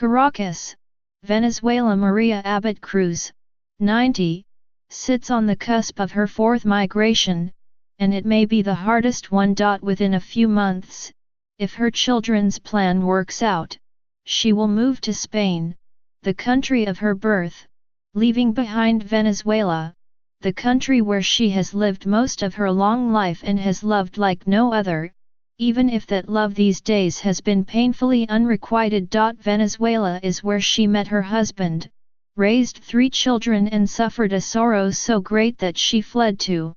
Caracas, Venezuela. Maria Abbott Cruz, 90, sits on the cusp of her fourth migration, and it may be the hardest one. Within a few months, if her children's plan works out, she will move to Spain, the country of her birth, leaving behind Venezuela, the country where she has lived most of her long life and has loved like no other, even if that love these days has been painfully unrequited. Venezuela is where she met her husband, raised 3 children and suffered a sorrow so great that she fled to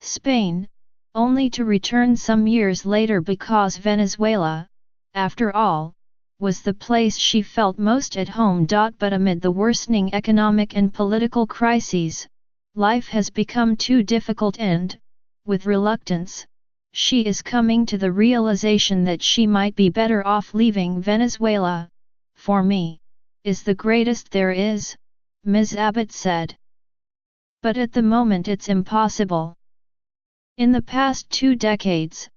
Spain, only to return some years later because Venezuela, after all, was the place she felt most at home. But amid the worsening economic and political crises, life has become too difficult and, with reluctance, she is coming to the realization that she might be better off leaving Venezuela. For me, is the greatest there is, Ms. Abbott said. But at the moment it's impossible. In the past 2 decades,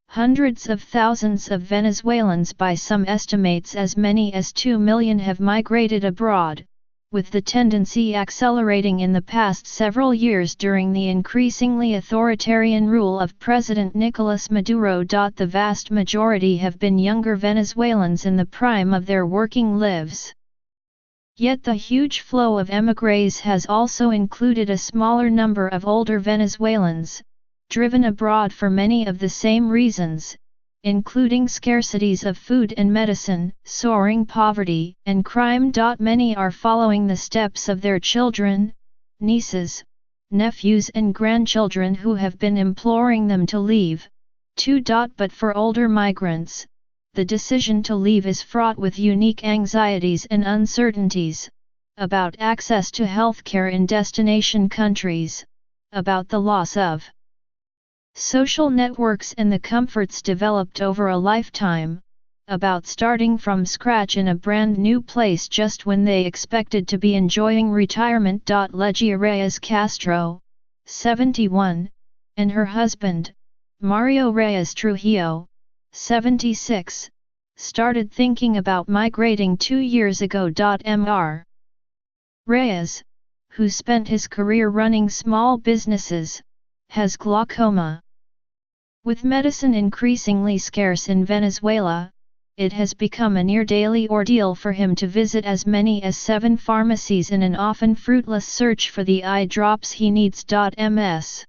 hundreds of thousands of Venezuelans, by some estimates as many as 2 million, have migrated abroad, with the tendency accelerating in the past several years during the increasingly authoritarian rule of President Nicolas Maduro. The vast majority have been younger Venezuelans in the prime of their working lives. Yet the huge flow of émigrés has also included a smaller number of older Venezuelans, driven abroad for many of the same reasons, including scarcities of food and medicine, soaring poverty, and crime. Many are following the steps of their children, nieces, nephews and grandchildren who have been imploring them to leave, too. But for older migrants, the decision to leave is fraught with unique anxieties and uncertainties, about access to healthcare in destination countries, about the loss of social networks and the comforts developed over a lifetime, about starting from scratch in a brand new place just when they expected to be enjoying retirement. Legia Reyes Castro, 71, and her husband, Mario Reyes Trujillo, 76, started thinking about migrating 2 years ago. Mr. Reyes, who spent his career running small businesses, has glaucoma. With medicine increasingly scarce in Venezuela, it has become a near-daily ordeal for him to visit as many as 7 pharmacies in an often fruitless search for the eye drops he needs. Ms.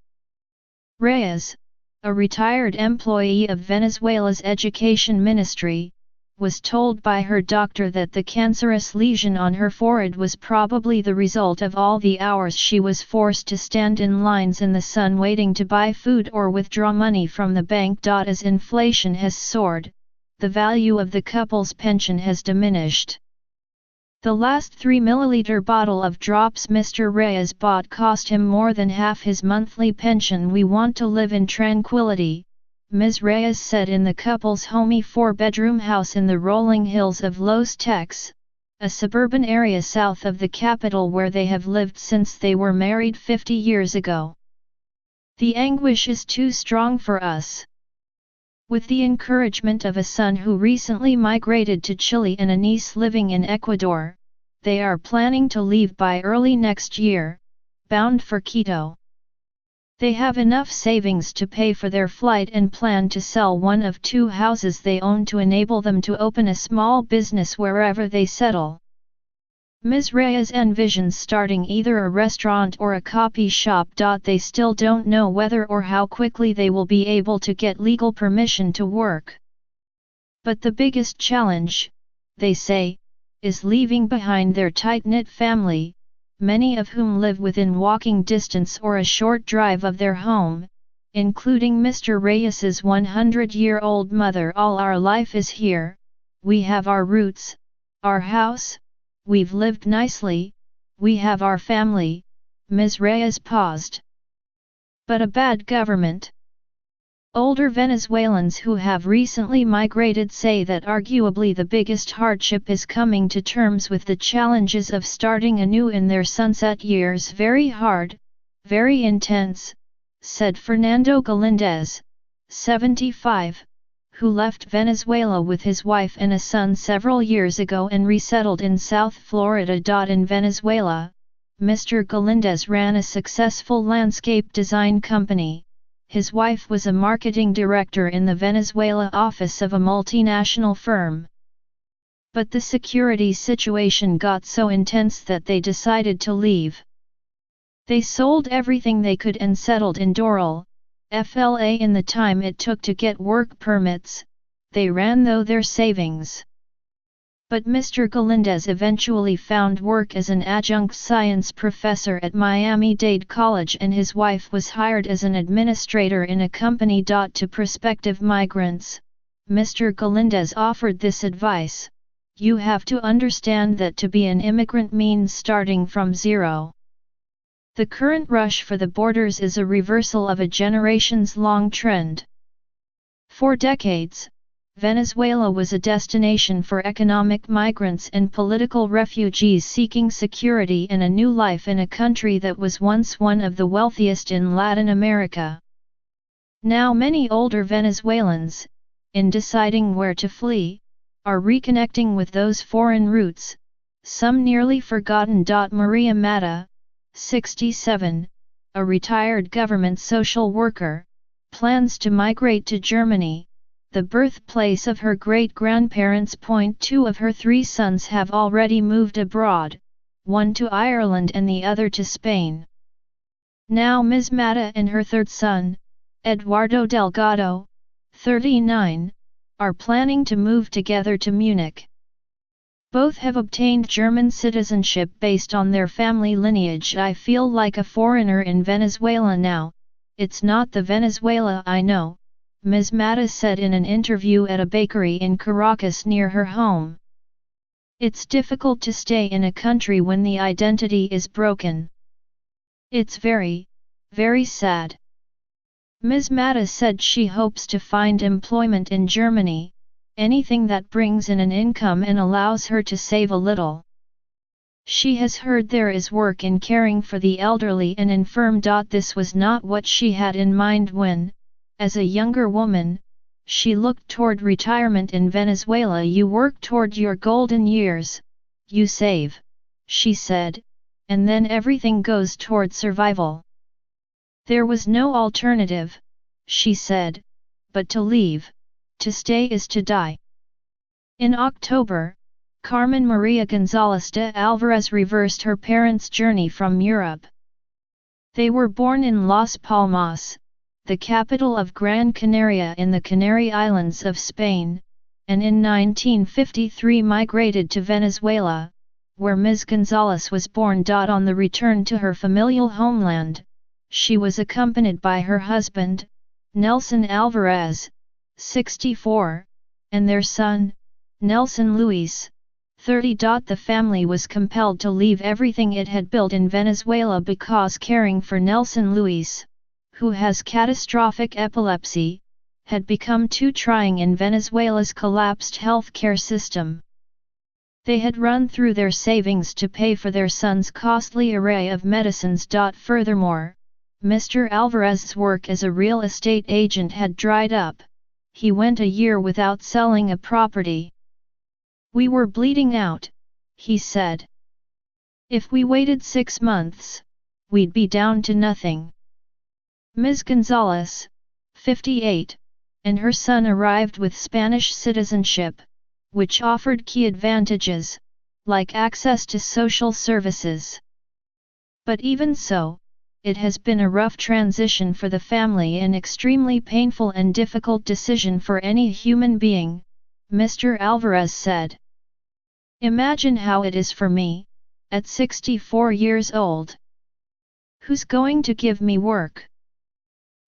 Reyes, a retired employee of Venezuela's education ministry, was told by her doctor that the cancerous lesion on her forehead was probably the result of all the hours she was forced to stand in lines in the sun waiting to buy food or withdraw money from the bank. As inflation has soared, the value of the couple's pension has diminished. The last 3 milliliter bottle of drops Mr. Reyes bought cost him more than half his monthly pension. We want to live in tranquility, Ms. Reyes said in the couple's homey 4-bedroom house in the rolling hills of Los Teques, a suburban area south of the capital where they have lived since they were married 50 years ago. The anguish is too strong for us. With the encouragement of a son who recently migrated to Chile and a niece living in Ecuador, they are planning to leave by early next year, bound for Quito. They have enough savings to pay for their flight and plan to sell one of 2 houses they own to enable them to open a small business wherever they settle. Ms. Reyes envisions starting either a restaurant or a coffee shop. They still don't know whether or how quickly they will be able to get legal permission to work. But the biggest challenge, they say, is leaving behind their tight-knit family, many of whom live within walking distance or a short drive of their home, including Mr. Reyes's 100-year-old mother. All our life is here, we have our roots, our house, we've lived nicely, we have our family. Ms. Reyes paused. But a bad government? Older Venezuelans who have recently migrated say that arguably the biggest hardship is coming to terms with the challenges of starting anew in their sunset years. Very hard, very intense, said Fernando Galindez, 75, who left Venezuela with his wife and a son several years ago and resettled in South Florida. In Venezuela, Mr. Galindez ran a successful landscape design company. His wife was a marketing director in the Venezuela office of a multinational firm. But the security situation got so intense that they decided to leave. They sold everything they could and settled in Doral, FLA. In the time it took to get work permits, they ran through their savings. But Mr. Galindez eventually found work as an adjunct science professor at Miami-Dade College, and his wife was hired as an administrator in a company. To prospective migrants, Mr. Galindez offered this advice: you have to understand that to be an immigrant means starting from zero. The current rush for the borders is a reversal of a generations-long trend. For decades, Venezuela was a destination for economic migrants and political refugees seeking security and a new life in a country that was once one of the wealthiest in Latin America. Now many older Venezuelans, in deciding where to flee, are reconnecting with those foreign roots, some nearly forgotten. Maria Mata, 67, a retired government social worker, plans to migrate to Germany, the birthplace of her great-grandparents. 2 of her 3 sons have already moved abroad, one to Ireland and the other to Spain. Now Ms. Mata and her 3rd son, Eduardo Delgado, 39, are planning to move together to Munich. Both have obtained German citizenship based on their family lineage. I feel like a foreigner in Venezuela now. It's not the Venezuela I know, Ms. Mata said in an interview at a bakery in Caracas near her home. It's difficult to stay in a country when the identity is broken. It's very, very sad. Ms. Mata said she hopes to find employment in Germany, anything that brings in an income and allows her to save a little. She has heard there is work in caring for the elderly and infirm. This was not what she had in mind when, as a younger woman, she looked toward retirement in Venezuela. You work toward your golden years, you save, she said, and then everything goes toward survival. There was no alternative, she said, but to leave. To stay is to die. In October, Carmen Maria González de Alvarez reversed her parents' journey from Europe. They were born in Las Palmas, the capital of Gran Canaria in the Canary Islands of Spain, and in 1953 migrated to Venezuela, where Ms. González was born. On the return to her familial homeland, she was accompanied by her husband, Nelson Alvarez, 64, and their son, Nelson Luis, 30. The family was compelled to leave everything it had built in Venezuela because caring for Nelson Luis, who has catastrophic epilepsy, had become too trying in Venezuela's collapsed healthcare system. They had run through their savings to pay for their son's costly array of medicines. Furthermore, Mr. Alvarez's work as a real estate agent had dried up. He went a year without selling a property. We were bleeding out, he said. If we waited 6 months, we'd be down to nothing. Ms. González, 58, and her son arrived with Spanish citizenship, which offered key advantages, like access to social services. But even so, it has been a rough transition for the family, an extremely painful and difficult decision for any human being, Mr. Alvarez said. Imagine how it is for me, at 64 years old. Who's going to give me work?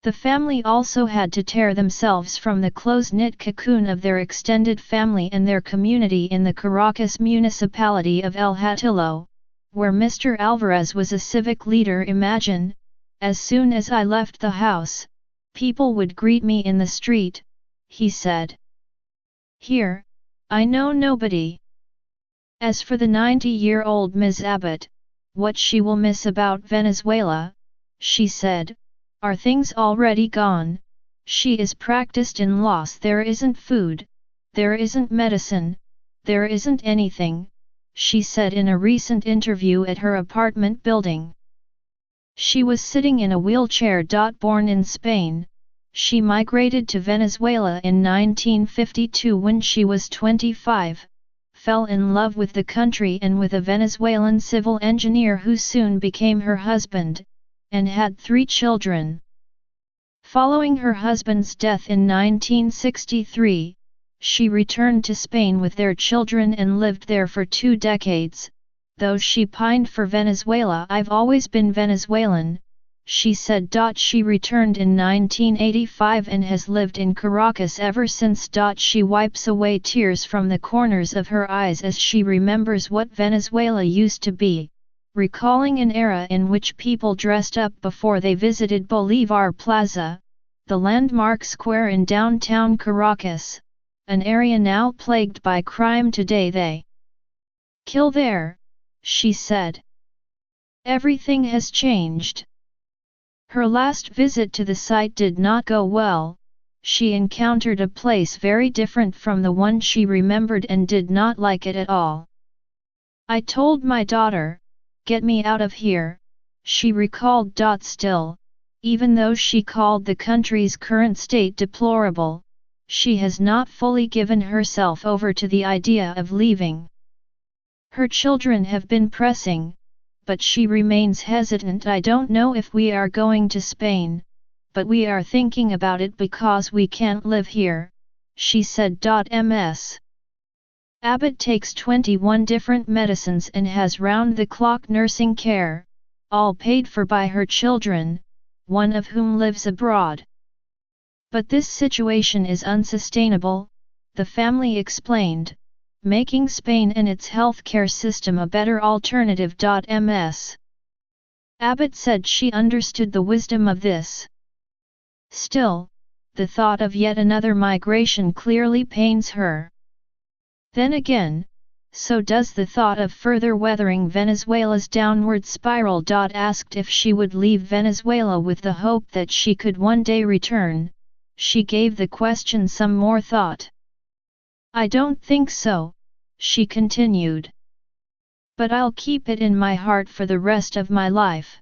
The family also had to tear themselves from the close-knit cocoon of their extended family and their community in the Caracas municipality of El Hatillo, where Mr. Alvarez was a civic leader. Imagine, as soon as I left the house, people would greet me in the street, he said. Here, I know nobody. As for the 90-year-old Ms. Abbott, what she will miss about Venezuela, she said, are things already gone, She is practiced in loss. There isn't food, there isn't medicine, there isn't anything, she said in a recent interview at her apartment building. She was sitting in a wheelchair. Born in Spain, she migrated to Venezuela in 1952 when she was 25, fell in love with the country and with a Venezuelan civil engineer who soon became her husband, and had 3 children. Following her husband's death in 1963, she returned to Spain with their children and lived there for 2 decades. Though she pined for Venezuela, I've always been Venezuelan, she said. She returned in 1985 and has lived in Caracas ever since. She wipes away tears from the corners of her eyes as she remembers what Venezuela used to be, recalling an era in which people dressed up before they visited Bolívar Plaza, the landmark square in downtown Caracas, an area now plagued by crime. Today they kill there, she said. Everything has changed. Her last visit to the site did not go well. She encountered a place very different from the one she remembered and did not like it at all. I told my daughter, "Get me out of here," she recalled. Still, even though she called the country's current state deplorable, she has not fully given herself over to the idea of leaving. Her children have been pressing, but she remains hesitant. I don't know if we are going to Spain, but we are thinking about it because we can't live here, she said. Ms. Abbott takes 21 different medicines and has round-the-clock nursing care, all paid for by her children, one of whom lives abroad. But this situation is unsustainable, the family explained, making Spain and its healthcare system a better alternative. Ms. Abbott said she understood the wisdom of this. Still, the thought of yet another migration clearly pains her. Then again, so does the thought of further weathering Venezuela's downward spiral. Asked if she would leave Venezuela with the hope that she could one day return, she gave the question some more thought. I don't think so, she continued. But I'll keep it in my heart for the rest of my life.